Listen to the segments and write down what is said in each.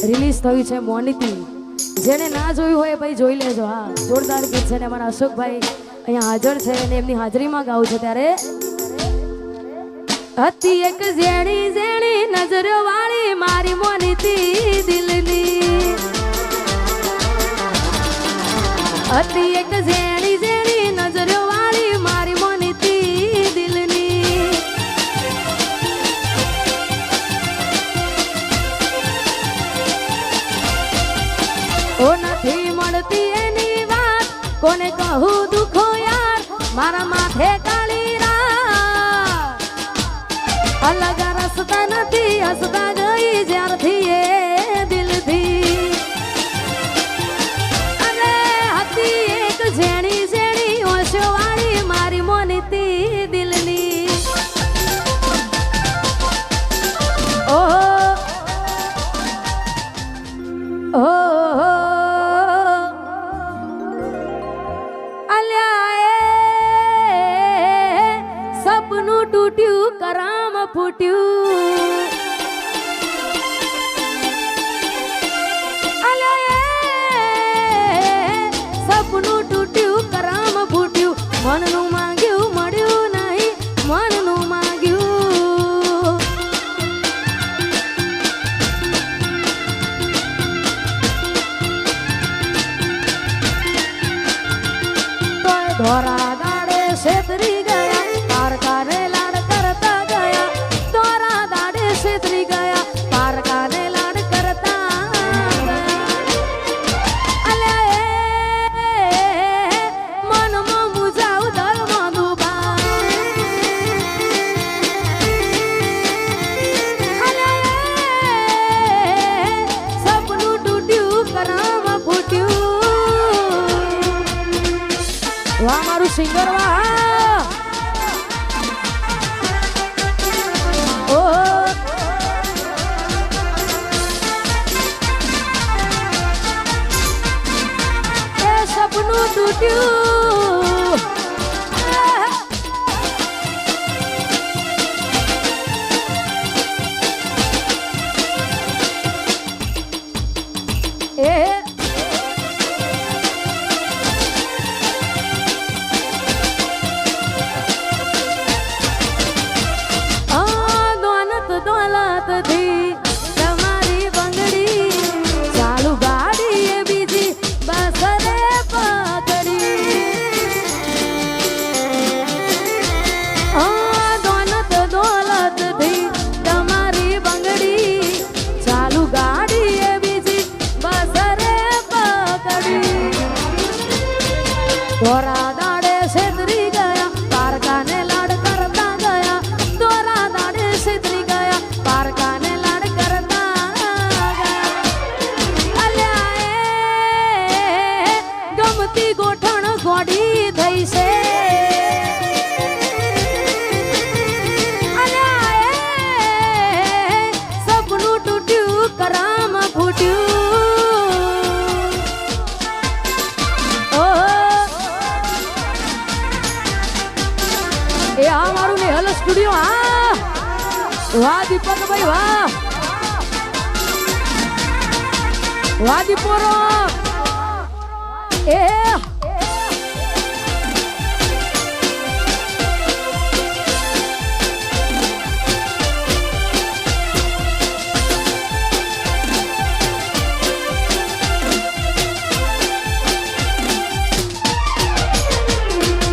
Release થયું છે મોનિતી. જેને ના જોયું હોય ભાઈ જોઈ લેજો. હા, જોરદાર ગીત છે ને અમારા અશોકભાઈ અહીંયા હાજર છે અને એમની હાજરીમાં ગાવું છે. ત્યારે હતી એક ઝેણી ઝેણી નજરો વાળી મારી મોનિતી દિલની. હતી એક ઝેણી ઝેણી નજરો વાળી મારી મોનિતી દિલની. ઓ નથી મળતી એની વાત કોને કહું દુખો યાર મારા માથે કાળી રાત. અલગ રસ્તા નથી હસતા ગઈ જ્યારથી એ દિલથી. અરે હતી એક ઝેણી ઝેણી ઓશો વાળી મારી મોનિતી દિલની. ઓહો ઓહો સપનું તૂટ્યું કરામ ફૂટ્યું. સપનું તૂટ્યું કરામ ફૂટ્યું. મનનું માંગ્યું મળ્યું નહીં મનનું માંગ્યું. તોય ધોરા દાડે છેતરી ગયા પારકાને લાડ કરતા ગયા. ધોરા દાડે છેતરી ગયા પારકાને લાડ કરતા ગયા. અલ્યા મનમાં મુજાવ દરમાં ડૂબા. અલ્યા સપનું તૂટ્યું કરામ ફૂટ્યું. વાહ મારું સિંગર વાહ. સપનું તૂટ્યું એ દોલતથી તમારી બંગડી ચાલુ ગાડી એ બીજી બસ રે પકડી. દોલતથી તમારી બંગડી ચાલુ ગાડી એ બીજી બસ રે પકડી. ધોરા દાડે છેતરી ગયા પારકાને લાડ કરતા ગયા. ધોરા દાડે છેતરી ગયા પારકાને લાડ કરતા ગયા. અલ્યા ગમતી ગોઠણ ગોડી થઈ છે. અલ્યા સપનું તૂટ્યું કરામ ફૂટ્યું. એ આ મારું નેહલ સ્ટુડિયો. હા વાહ દીપકભાઈ વાહ. વાહ દીપોરો એ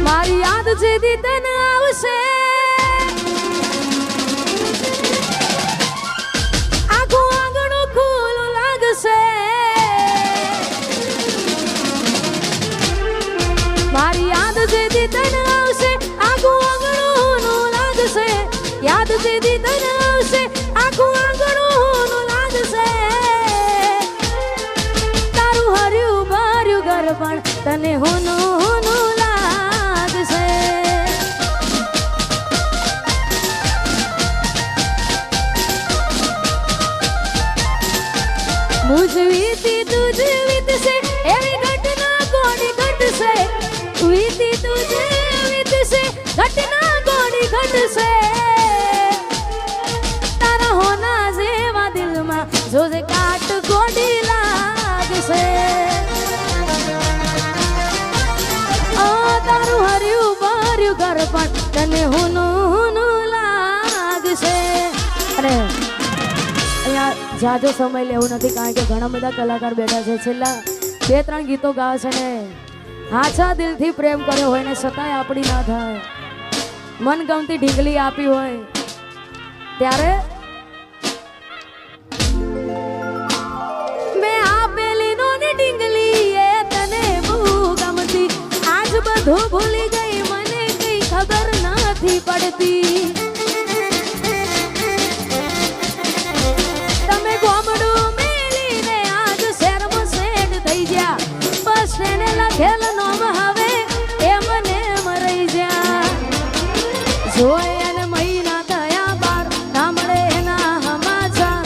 મારી યાદ જેદી તને આવશે આખું આંગણું ખુલ્લું લાગશે. મારી યાદ જેદી તને આવશે આખું આંગણું લાગશે. યાદ જેદી તને આવશે આખું આંગણું લાગશે. તારું હર્યું ભર્યું ઘર પણ તને હોનું હોનું લાગશે. મુझ વીતી તુજ વીતશે એવી ઘટના કોની ઘટશે. વીતી તુજ વીતશે ઘટના કોની ઘટશે. તારા હોના જેવા દિલમાં જોજે કાટ કોઈ વાર પણ તને હું લાગશે. અને અહીંયા જાજો સમય લેવું નથી કારણ કે ઘણા બધા કલાકાર બેઠા છે. છેલ્લા 2-3 ગીતો ગાવે છે ને હાચા દિલથી પ્રેમ કર્યો હોય ને છતાંય આપણી ના થાય, મનગમતી ઢીંગલી આપી હોય ત્યારે મેં આપેલી નોની ઢીંગલી એ તને બહુ ગમતી. આજ બધું ભૂલી ગઈ મને કઈ ખબર નથી પડતી. તમે ગોમડું મેલીને આજ શહેરમાં સેટ થઈ ગયા. બસ એને લખેલ નોમ હવે એ મને મરી જા. જોઈ અને મહિના થયા બાર ના મળે એના હમાચા.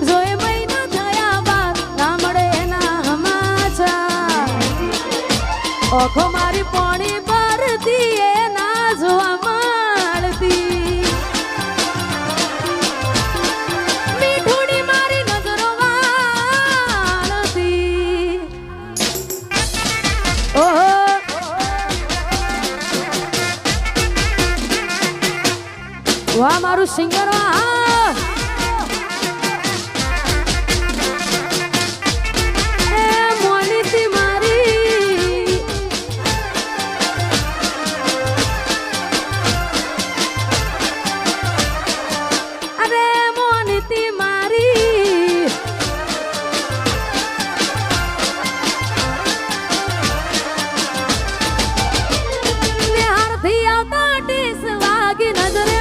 જોઈ મહિના થયા બાર ના મળે એના હમાચા. ઓખો મારી પોણી પરથી એ ના જોવા મળતી. મીઠુડી મારી નજરો વાળતી. ઓહો વાહ મારું સિંગર વાહ. એ મોનીતી મારી અરે મોનીતી મારી નિહારથી આવતા ટેસ વાગી નજરે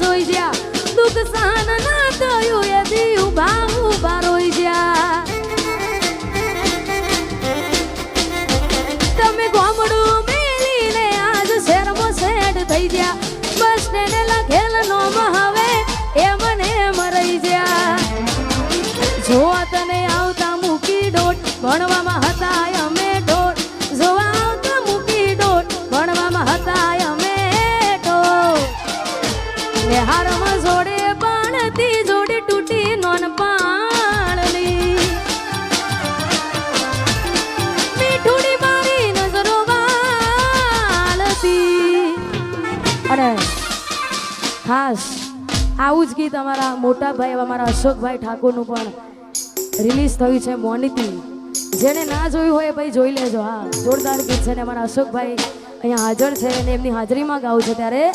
જોઈ જ્યા. દુઃખ સહન ના થયું એ દી ઉભા રોઈ જ્યા. તમે ગોમડું મેલીને આજ શહેરમાં સેટ થઈ ગયા. બસ તેને લખેલ નોમ હવે એ મને મરી જ્યા. જોવા તને આવતા મૂકી ડોટ ભણવામાં હતા અમે ડોટ. જોવા આવતા મૂકી ડોટ ભણવામાં હતા અમે ડોટ. હારમાં જોડે બાણતી જોડે તૂટી નોન પાણની. મીઠુડી મારી નજરો વાળતી. અને ખાસ આવું જ ગીત અમારા મોટા ભાઈ અમારા અશોકભાઈ ઠાકોરનું પણ રિલીઝ થયું છે મોનીતી. જેને ના જોયું હોય ભાઈ જોઈ લેજો. હા જોરદાર ગીત છે ને અમારા અશોકભાઈ અહીંયા હાજર છે અને એમની હાજરીમાં ગાવું છે. ત્યારે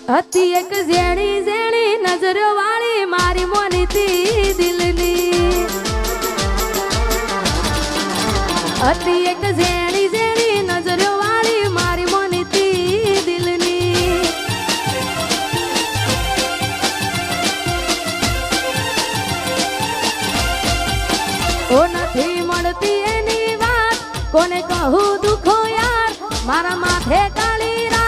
હતી એક ઝેણી ઝેણી નજરો વાળી મારી મોનીતી દિલની. હતી એક ઝેણી ઝેણી નજરો વાળી મારી મોનીતી દિલની. ઓ નથી મળતી એની વાત કોને કહું દુખો યાર. મારા માથે કાળી રાત.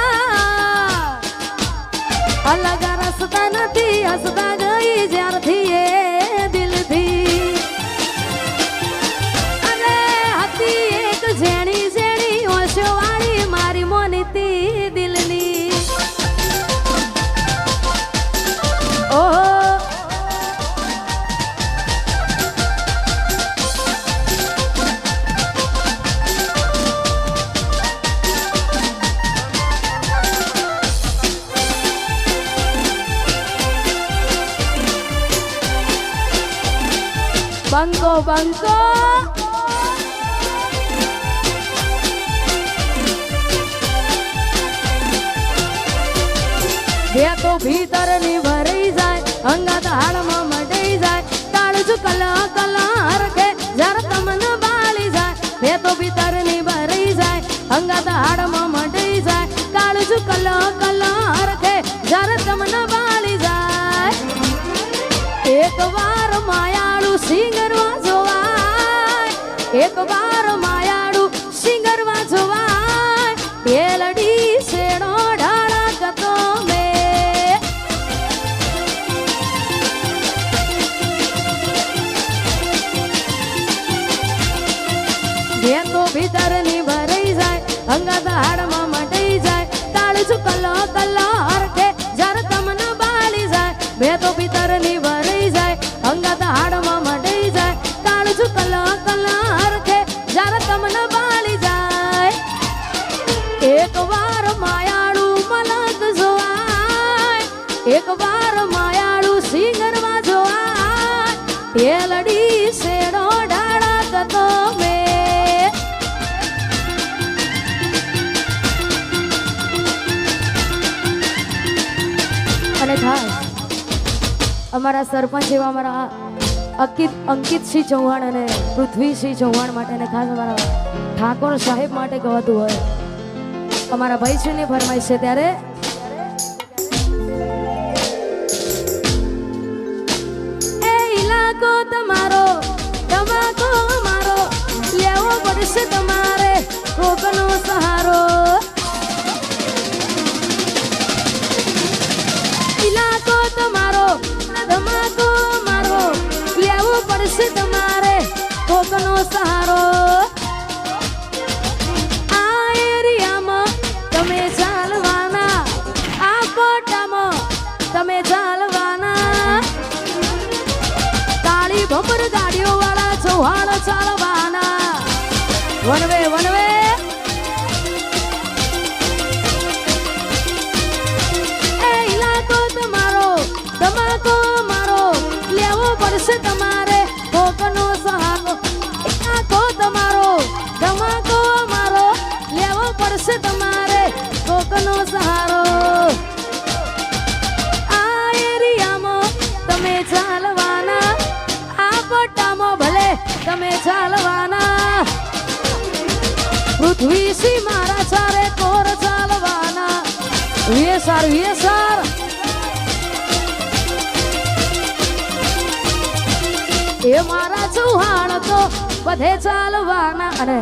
અલગ રસ્તા નથી હસતા ગઈ જ્યારથી એ દિલથી. અને હતી એક ઝેણી ઝેણી ઓશો વાળી મારી મોનીતી દિલની. ઓહો બંકો બંકો બે તો ભીતર ની ભરાઈ જાય અંગત હાડમાં મટાઈ જાય. કાળજુ કલા કલા હરખે જર તમને બાળી જાય. બે તો ભીતર ની ભરાઈ જાય અંગત હાડમાં મટાઈ જાય. કાળજુ કલા કલા હરખે જર તમને બાળી જાય. એક વાર માયાળું સિંગરવા જોવાય. એક વાર માયાળું સિંગરવા જોવાય. પેલડી શેડો ઢળકતો મે. બે તો ભીતર ની ભરાઈ જાય અંગત હાડમાં મટાઈ જાય. કાળજુ કલો કલો હરખે જર તમને બાળી જાય. બે તો ભીતર ની ભરાઈ જાય અંગત હાડમાં મટાઈ જાય. કાળજુ કલો કલો હરખે જર તમને બાળી જાય. એક વાર માયાળુ મલક જોવાય, એક વાર માયાળુ સિંગરમાં જોવાય, એ લડી શેડો ડાળા તો મેં. અને ખાસ અમારા સરપંચ એવા અમારા અંકિતસિંહ ચૌહાણ અને પૃથ્વીસિંહ ચૌહાણ માટે અને ખાસ અમારા ઠાકોર સાહેબ માટે ગવાતું હોય. અમારા ભાઈશ્રીની ફરમાઈશ છે ત્યારે એ ઇલાકો તમારો તમાકો અમારો લેવો પડશે તમારે કોકનો સહારો. ઇલાકો તમારો ધમાકો મારો લેવો પડશે તમારે કોકનો સહારો. આ એરિયામાં તમે ચાલવાના, આ કોટામાં તમે ચાલવાના, તાળી ભમર ગાડીઓ વાળા ચૌહાણ ચાલવાના. વનવે વનવે તમાકો મારો લેવો પડશે તમારે કોકનો સહારો. ઇલાકો તમારો તમાકો મારો લેવો પડશે તમારે કોકનો સહારો. આ એરિયામાં તમે ચાલવાના, આ પટ્ટામાં ભલે તમે ચાલવાના, પૃથ્વીસિંહ મારા ચારે કોર ચાલવાના. વેસાર વેસાર એ મારા ચૌહાણ તો બધે ચાલવાના. અને